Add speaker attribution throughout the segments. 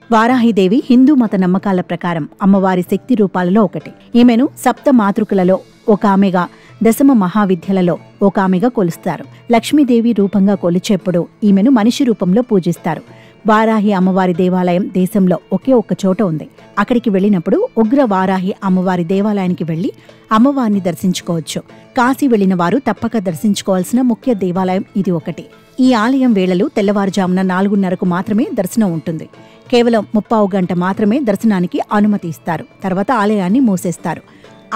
Speaker 1: వారాహిదేవి హిందూ మత నమ్మకాల ప్రకారం అమ్మవారి శక్తి రూపాలలో ఒకటి. ఈమెను సప్త మాతృకులలో ఒక ఆమెగా, దశమ మహావిద్యలలో ఒక ఆమెగా కొలుస్తారు. లక్ష్మీదేవి రూపంగా కొలిచేప్పుడు ఈమెను మనిషి రూపంలో పూజిస్తారు. వారాహి అమ్మవారి దేవాలయం దేశంలో ఒకే ఒక్క చోట ఉంది. అక్కడికి వెళ్ళినప్పుడు ఉగ్ర వారాహి అమ్మవారి దేవాలయానికి వెళ్లి అమ్మవారిని దర్శించుకోవచ్చు. కాశీ వెళ్లిన వారు తప్పక దర్శించుకోవాల్సిన ముఖ్య దేవాలయం ఇది ఒకటి. ఈ ఆలయం వేళలు తెల్లవారుజామున 4:30కు మాత్రమే దర్శనం ఉంటుంది. కేవలం 30 గంట మాత్రమే దర్శనానికి అనుమతి ఇస్తారు. తర్వాత ఆలయాన్ని మూసేస్తారు.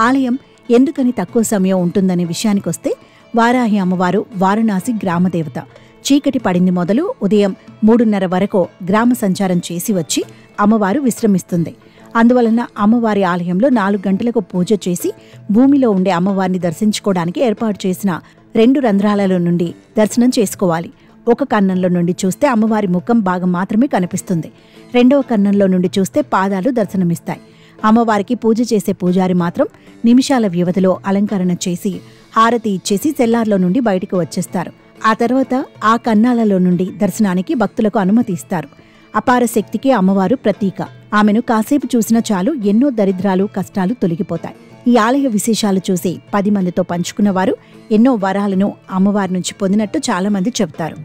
Speaker 1: ఆలయం ఎందుకని తక్కువ సమయం ఉంటుందనే విషయానికొస్తే, వారాహి అమ్మవారు వారణాసి గ్రామదేవత. చీకటి పడింది మొదలు ఉదయం 3:30 వరకు గ్రామ సంచారం చేసి వచ్చి అమ్మవారు విశ్రమిస్తుంది. అందువలన అమ్మవారి ఆలయంలో 4 గంటలకు పూజ చేసి భూమిలో ఉండే అమ్మవారిని దర్శించుకోవడానికి ఏర్పాటు చేసిన 2 రంధ్రాలలో నుండి దర్శనం చేసుకోవాలి. ఒక కన్నంలో నుండి చూస్తే అమ్మవారి ముఖం భాగం మాత్రమే కనిపిస్తుంది. రెండవ కన్నంలో నుండి చూస్తే పాదాలు దర్శనమిస్తాయి. అమ్మవారికి పూజ చేసే పూజారి మాత్రం నిమిషాల వ్యవధిలో అలంకరణ చేసి హారతి ఇచ్చేసి సెల్లార్లో నుండి బయటికి వచ్చేస్తారు. ఆ తర్వాత ఆ కన్నాలలో నుండి దర్శనానికి భక్తులకు అనుమతి ఇస్తారు. అపార శక్తికి అమ్మవారు ప్రతీక. ఆమెను కాసేపు చూసినా చాలు ఎన్నో దరిద్రాలు, కష్టాలు తొలగిపోతాయి. ఈ ఆలయ విశేషాలు చూసి 10 మందితో పంచుకున్నవారు ఎన్నో వరాలను అమ్మవారి నుంచి పొందినట్టు చాలామంది చెబుతారు.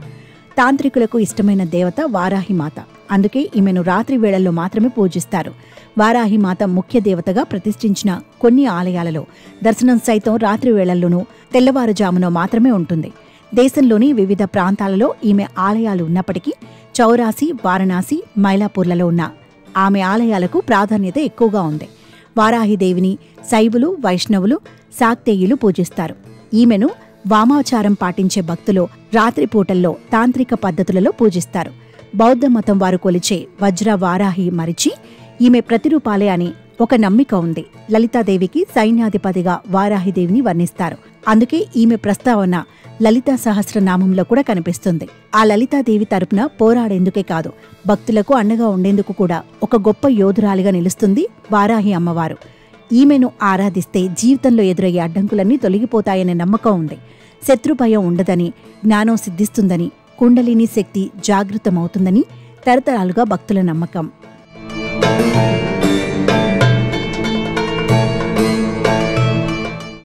Speaker 1: తాంత్రికులకు ఇష్టమైన దేవత వారాహిమాత. అందుకే ఈమెను రాత్రి వేళల్లో మాత్రమే పూజిస్తారు. వారాహిమాత ముఖ్య దేవతగా ప్రతిష్ఠించిన కొన్ని ఆలయాలలో దర్శనం సైతం రాత్రి వేళల్లోనూ తెల్లవారుజామున మాత్రమే ఉంటుంది. దేశంలోని వివిధ ప్రాంతాలలో ఈమె ఆలయాలు ఉన్నప్పటికీ చౌరాసి, వారణాసి, మైలాపూర్లలో ఉన్న ఆమె ఆలయాలకు ప్రాధాన్యత ఎక్కువగా ఉంది. వారాహిదేవిని శైవులు, వైష్ణవులు, శాక్తేయులు పూజిస్తారు. ఈమెను వామాచారం పాటించే భక్తులు రాత్రిపూటల్లో తాంత్రిక పద్ధతులలో పూజిస్తారు. బౌద్ధ మతం వారు కొలిచే వజ్ర వారాహి మరిచి ఈమె ప్రతిరూపాలే అని ఒక నమ్మిక ఉంది. లలితాదేవికి సైన్యాధిపతిగా వారాహిదేవిని వర్ణిస్తారు. అందుకే ఈమె ప్రస్తావన లలితా సహస్రనామంలో కూడా కనిపిస్తుంది. ఆ లలితాదేవి తరపున పోరాడేందుకే కాదు, భక్తులకు అండగా ఉండేందుకు కూడా ఒక గొప్ప యోధురాలిగా నిలుస్తుంది వారాహి అమ్మవారు. ఈమెను ఆరాధిస్తే జీవితంలో ఎదురయ్యే అడ్డంకులన్నీ తొలగిపోతాయనే నమ్మకం ఉంది. శత్రుభయం ఉండదని, జ్ఞానం సిద్ధిస్తుందని, కుండలిని శక్తి జాగృతమవుతుందని తరతరాలుగా భక్తుల నమ్మకం.